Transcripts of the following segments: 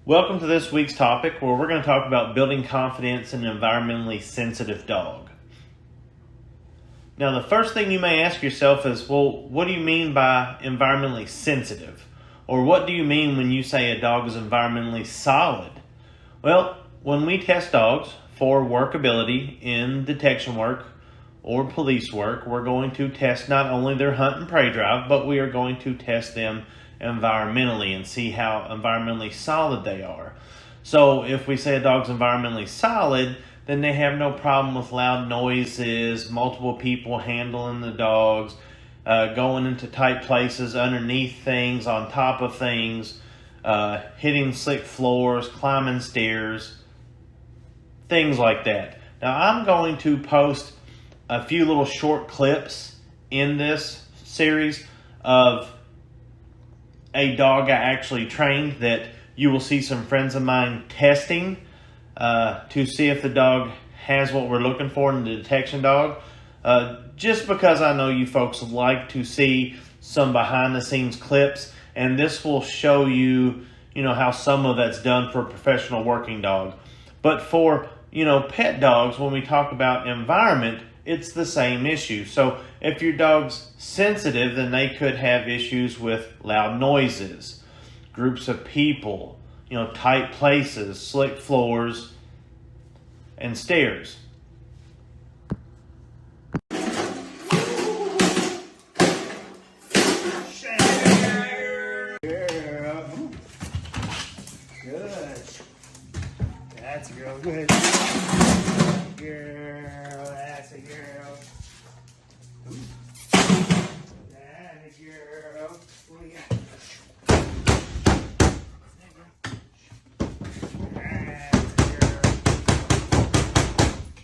Welcome to this week's topic where we're going to talk about building confidence in an environmentally sensitive dog. Now, the first thing you may ask yourself is, well, what do you mean by environmentally sensitive? Or what do you mean when you say a dog is environmentally solid? Well, when we test dogs for workability in detection work or police work, we're going to test not only their hunt and prey drive, but we are going to test them environmentally and see how environmentally solid they are. So if we say a dog's environmentally solid, then they have no problem with loud noises, multiple people handling the dogs, going into tight places, underneath things, on top of things, hitting slick floors, climbing stairs, things like that. Now I'm going to post a few little short clips in this series of a dog I actually trained that you will see some friends of mine testing to see if the dog has what we're looking for in the detection dog. Just because I know you folks like to see some behind the scenes clips, and this will show you, how some of that's done for a professional working dog. But for, pet dogs, when we talk about environment, it's the same issue. So if your dog's sensitive, then they could have issues with loud noises, groups of people, tight places, slick floors, and stairs. Good. That's a girl. Good. Girl. That's a girl. That's a girl. What do you got?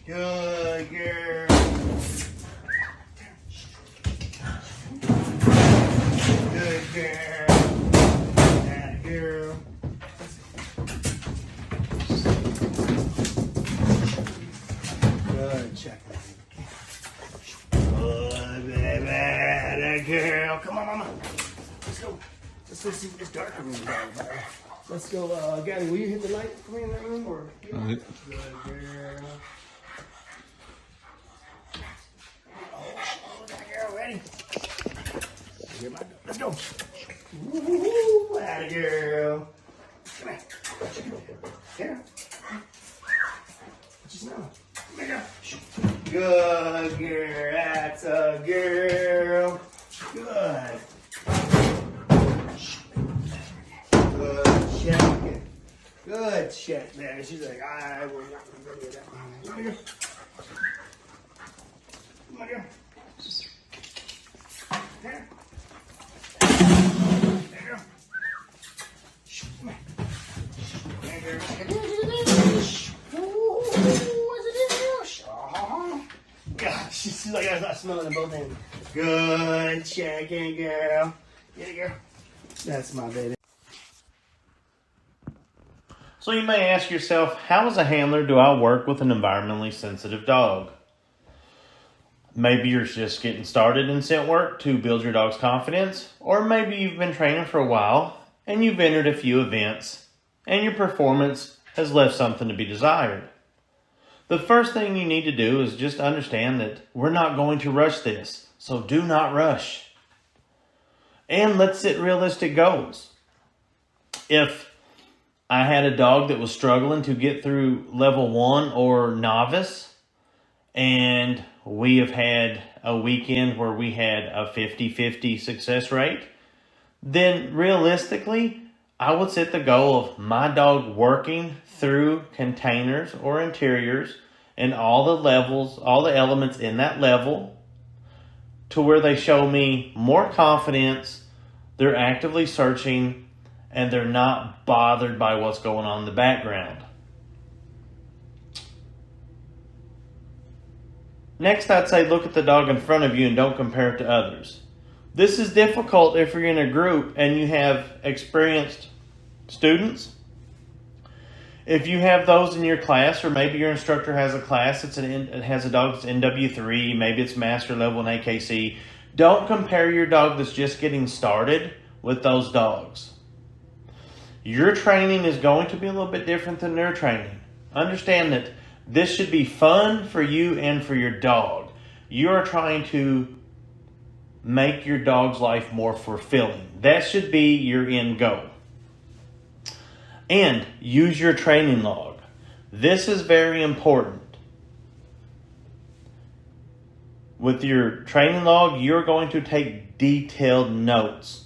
Good girl. Good girl. That girl. Good check. Good baby. That girl. Come on, mama. Let's go. Let's go see. It's dark in the room. Let's go. Gabby, will you hit the light for me in that room? Or yeah. All right. Good girl. Oh, that girl ready. Here, my dog. Let's go. Woo, that girl. Come here. Here. What you smell? Come here, girl. Good girl. That's a girl. Good. Good check. Good check there. She's like, I will not go do that. Come on, girl. Come on, girl. There. There, girl. Come here. There, girl. Ooh, what's it in there? God, she's like, I'm not smelling them both ends. Good checking, girl. Get it, girl. That's my baby. So you may ask yourself, how as a handler do I work with an environmentally sensitive dog? Maybe you're just getting started in scent work to build your dog's confidence, or maybe you've been training for a while and you've entered a few events and your performance has left something to be desired. The first thing you need to do is just understand that we're not going to rush this, so do not rush. And let's set realistic goals. If I had a dog that was struggling to get through level 1 or novice, and we have had a weekend where we had a 50-50 success rate, then realistically, I would set the goal of my dog working through containers or interiors and all the levels, all the elements in that level to where they show me more confidence, they're actively searching, and they're not bothered by what's going on in the background. Next, I'd say look at the dog in front of you and don't compare it to others. This is difficult if you're in a group and you have experienced students. If you have those in your class, or maybe your instructor has a class it has a dog that's NW3, maybe it's master level in AKC, don't compare your dog that's just getting started with those dogs. Your training is going to be a little bit different than their training. Understand that this should be fun for you and for your dog. You are trying to make your dog's life more fulfilling. That should be your end goal. And use your training log. This is very important. With your training log, you're going to take detailed notes.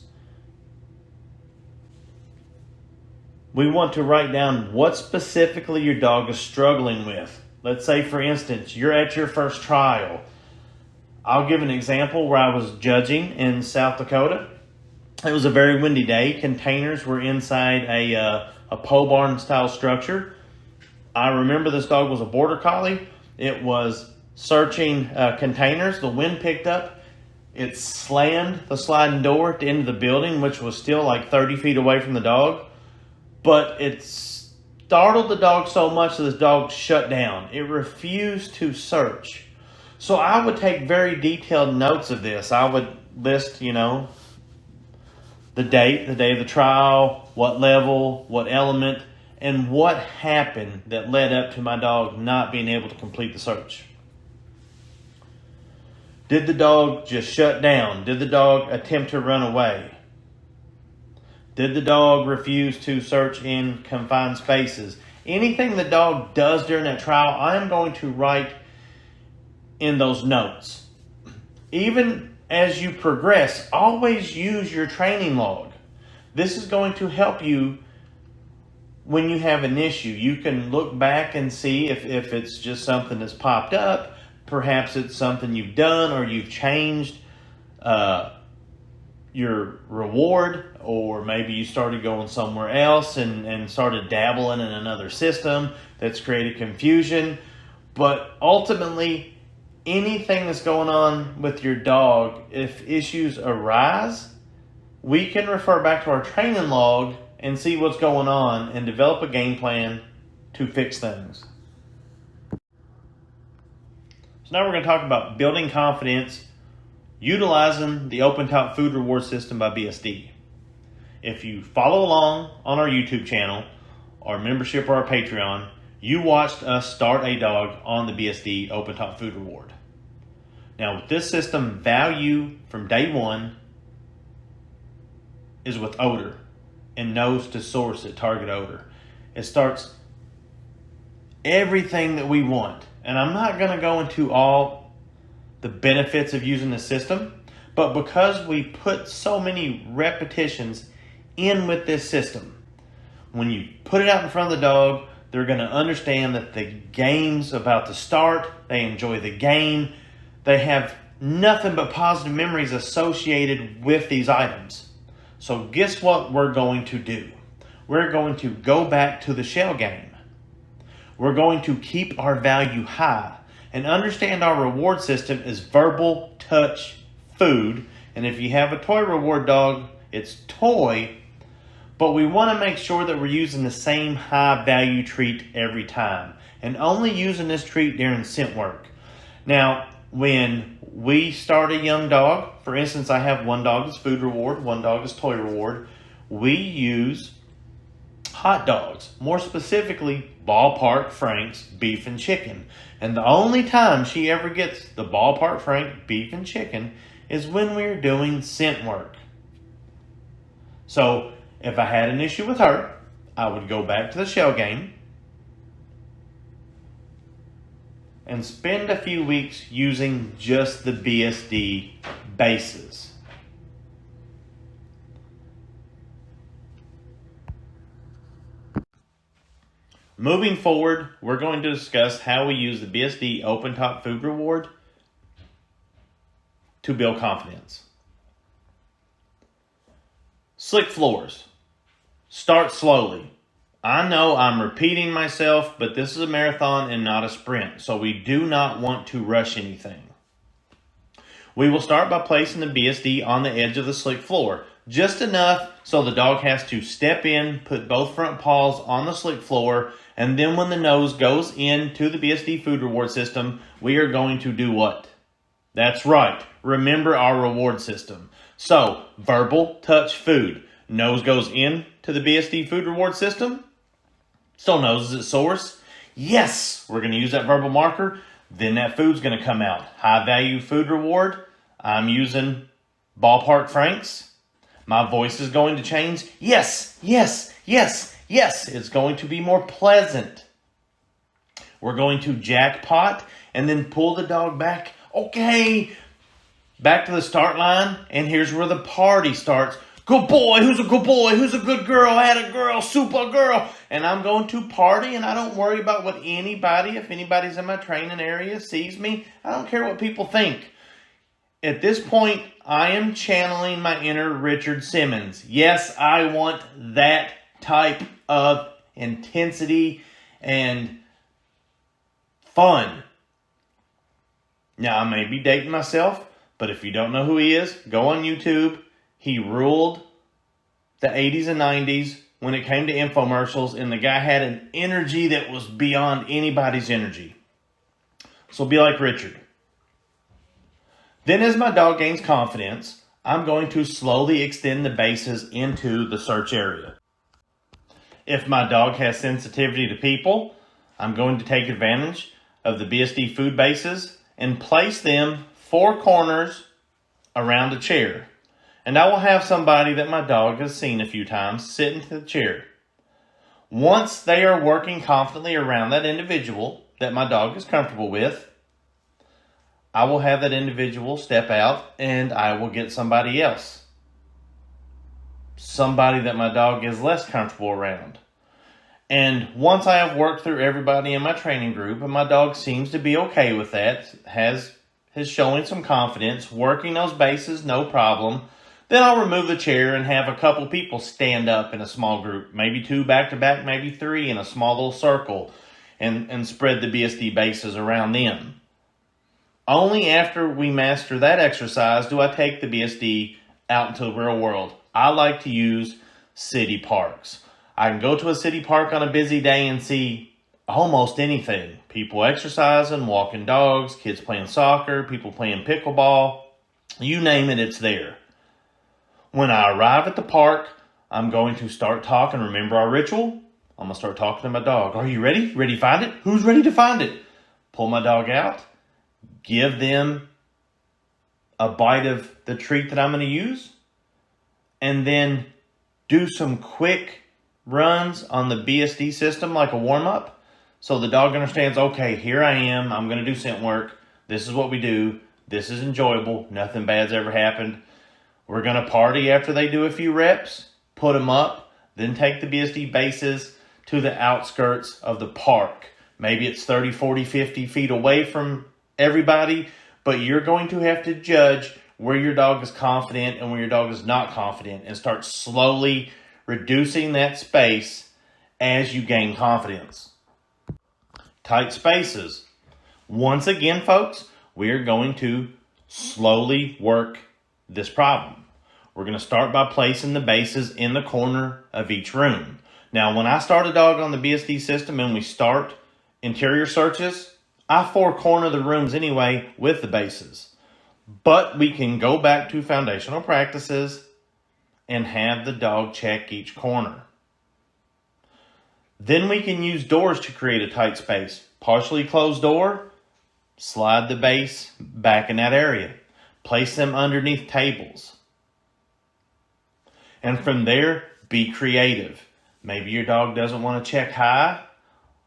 We want to write down what specifically your dog is struggling with. Let's say, for instance, you're at your first trial. I'll give an example where I was judging in South Dakota. It was a very windy day. Containers were inside a pole barn style structure. I remember this dog was a border collie. It was searching containers. The wind picked up. It slammed the sliding door at the end of the building, which was still like 30 feet away from the dog. But it startled the dog so much that the dog shut down. It refused to search. So I would take very detailed notes of this. I would list, the date, the day of the trial, what level, what element, and what happened that led up to my dog not being able to complete the search. Did the dog just shut down? Did the dog attempt to run away? Did the dog refuse to search in confined spaces? Anything the dog does during that trial, I'm going to write in those notes. Even as you progress, always use your training log. This is going to help you when you have an issue. You can look back and see if it's just something that's popped up. Perhaps it's something you've done or you've changed your reward, or maybe you started going somewhere else and started dabbling in another system that's created confusion. But ultimately, anything that's going on with your dog, if issues arise, we can refer back to our training log and see what's going on and develop a game plan to fix things. So now we're going to talk about building confidence utilizing the open top food reward system by BSD. If you follow along on our YouTube channel, our membership, or our Patreon, you watched us start a dog on the BSD open top food reward. Now with this system, value from day one is with odor and knows to source at target odor. It starts everything that we want. And I'm not going to go into all the benefits of using the system, but because we put so many repetitions in with this system, when you put it out in front of the dog, they're going to understand that the game's about to start. They enjoy the game. They have nothing but positive memories associated with these items. So guess what we're going to do? We're going to go back to the shell game. We're going to keep our value high and understand our reward system is verbal, touch, food. And if you have a toy reward dog, it's toy. But we want to make sure that we're using the same high value treat every time and only using this treat during scent work. Now, when we start a young dog, for instance, I have one dog that's food reward, one dog is toy reward. We use hot dogs, more specifically Ballpark Frank's beef and chicken. And the only time she ever gets the Ballpark Frank beef and chicken is when we're doing scent work. So if I had an issue with her, I would go back to the shell game and spend a few weeks using just the BSD bases. Moving forward, we're going to discuss how we use the BSD Open Top Food Reward to build confidence. Slick floors. Start slowly. I know I'm repeating myself, but this is a marathon and not a sprint, so we do not want to rush anything. We will start by placing the BSD on the edge of the slick floor, just enough so the dog has to step in, put both front paws on the slick floor, and then when the nose goes into the BSD food reward system, we are going to do what? That's right. Remember our reward system. So, verbal, touch, food. Nose goes in to the BSD food reward system. Still knows its source. Yes, we're going to use that verbal marker. Then that food's going to come out. High value food reward. I'm using ballpark franks. My voice is going to change. Yes, yes, yes, yes. It's going to be more pleasant. We're going to jackpot and then pull the dog back. Okay, back to the start line. And here's where the party starts. Good boy, who's a good boy, who's a good girl, had a girl, super girl. And I'm going to party, and I don't worry about what anybody, if anybody's in my training area, sees me. I don't care what people think. At this point, I am channeling my inner Richard Simmons. Yes, I want that type of intensity and fun. Now, I may be dating myself, but if you don't know who he is, go on YouTube. He ruled the 80s and 90s when it came to infomercials, and the guy had an energy that was beyond anybody's energy. So be like Richard. Then as my dog gains confidence, I'm going to slowly extend the bases into the search area. If my dog has sensitivity to people, I'm going to take advantage of the BSD food bases and place them 4 corners around a chair. And I will have somebody that my dog has seen a few times sit into the chair. Once they are working confidently around that individual that my dog is comfortable with, I will have that individual step out and I will get somebody else. Somebody that my dog is less comfortable around. And once I have worked through everybody in my training group and my dog seems to be okay with that, is showing some confidence, working those bases, no problem, then I'll remove the chair and have a couple people stand up in a small group, maybe 2 back to back, maybe 3 in a small little circle, and spread the BSD bases around them. Only after we master that exercise do I take the BSD out into the real world. I like to use city parks. I can go to a city park on a busy day and see almost anything. People exercising, walking dogs, kids playing soccer, people playing pickleball. You name it, it's there. When I arrive at the park, I'm going to start talking. Remember our ritual? I'm going to start talking to my dog. Are you ready? Ready to find it? Who's ready to find it? Pull my dog out. Give them a bite of the treat that I'm going to use. And then do some quick runs on the BSD system like a warm-up. So the dog understands, okay, here I am. I'm going to do scent work. This is what we do. This is enjoyable. Nothing bad's ever happened. We're going to party after they do a few reps, put them up, then take the BSD bases to the outskirts of the park. Maybe it's 30, 40, 50 feet away from everybody, but you're going to have to judge where your dog is confident and where your dog is not confident and start slowly reducing that space as you gain confidence. Tight spaces. Once again, folks, we are going to slowly work this problem. We're going to start by placing the bases in the corner of each room. Now, when I start a dog on the BSD system and we start interior searches, I 4-corner the rooms anyway with the bases. But we can go back to foundational practices and have the dog check each corner. Then we can use doors to create a tight space. Partially closed door, slide the base back in that area. Place them underneath tables. And from there, be creative. Maybe your dog doesn't want to check high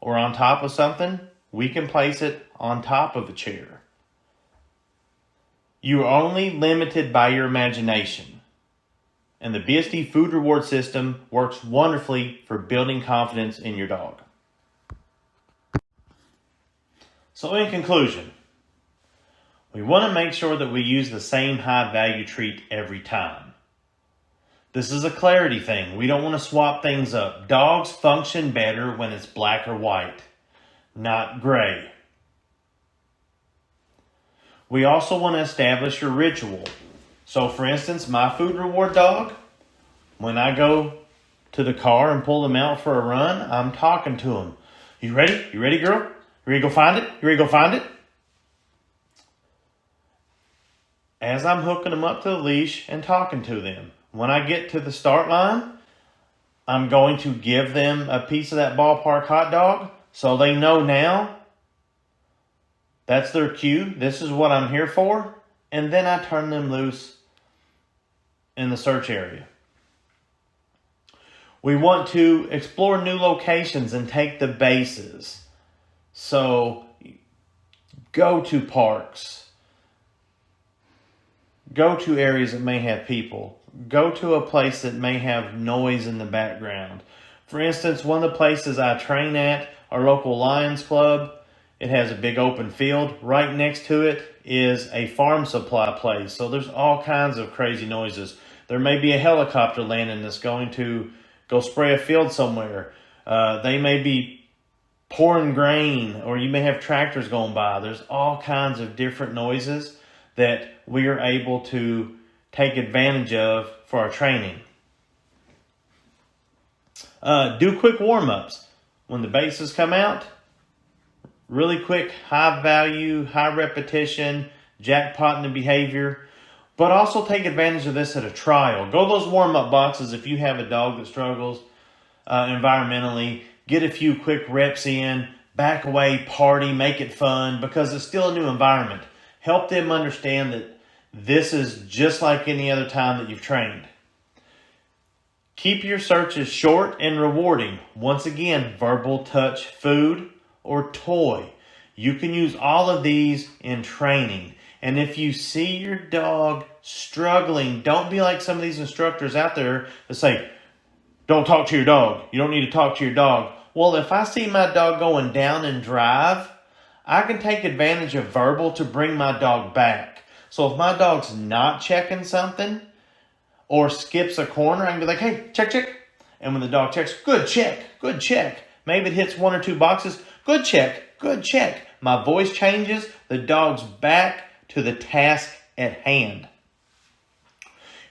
or on top of something. We can place it on top of a chair. You are only limited by your imagination. And the BSD food reward system works wonderfully for building confidence in your dog. So in conclusion, we want to make sure that we use the same high value treat every time. This is a clarity thing. We don't want to swap things up. Dogs function better when it's black or white, not gray. We also want to establish your ritual. So for instance, my food reward dog, when I go to the car and pull them out for a run, I'm talking to them. You ready? You ready, girl? You ready to go find it? You ready to go find it? As I'm hooking them up to the leash and talking to them. When I get to the start line, I'm going to give them a piece of that ballpark hot dog so they know now that's their cue. This is what I'm here for. And then I turn them loose in the search area. We want to explore new locations and take the bases. So go to parks. Go to areas that may have people. Go to a place that may have noise in the background. For instance, one of the places I train at, our local Lions Club, it has a big open field. Right next to it is a farm supply place. So there's all kinds of crazy noises. There may be a helicopter landing that's going to go spray a field somewhere. They may be pouring grain, or you may have tractors going by. There's all kinds of different noises that we are able to take advantage of for our training. Do quick warm-ups. When the bases come out, really quick, high value, high repetition, jackpotting the behavior. But also take advantage of this at a trial. Go to those warm-up boxes if you have a dog that struggles environmentally. Get a few quick reps in, back away, party, make it fun, because it's still a new environment. Help them understand that this is just like any other time that you've trained. Keep your searches short and rewarding. Once again, verbal, touch, food, or toy. You can use all of these in training. And if you see your dog struggling, don't be like some of these instructors out there that say, don't talk to your dog. You don't need to talk to your dog. Well, if I see my dog going down and drive, I can take advantage of verbal to bring my dog back. So if my dog's not checking something or skips a corner, I can be like, hey, check, check. And when the dog checks, good check, good check. Maybe it hits one or two boxes, good check, good check. My voice changes, the dog's back to the task at hand.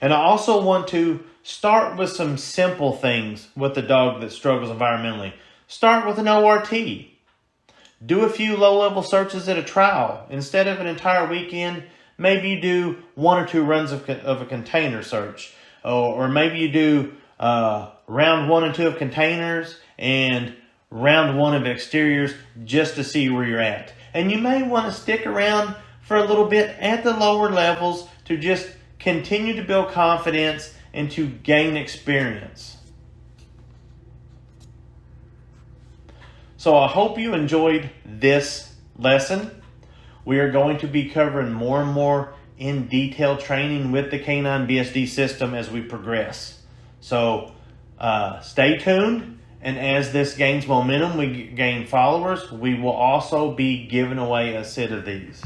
And I also want to start with some simple things with the dog that struggles environmentally. Start with an ORT. Do a few low-level searches at a trial. Instead of an entire weekend, maybe you do one or two runs of a container search. Or maybe you do round 1 and 2 of containers and round 1 of exteriors just to see where you're at. And you may want to stick around for a little bit at the lower levels to just continue to build confidence and to gain experience. So I hope you enjoyed this lesson. We are going to be covering more and more in detail training with the Canine BSD system as we progress. So stay tuned. And as this gains momentum, we gain followers, we will also be giving away a set of these.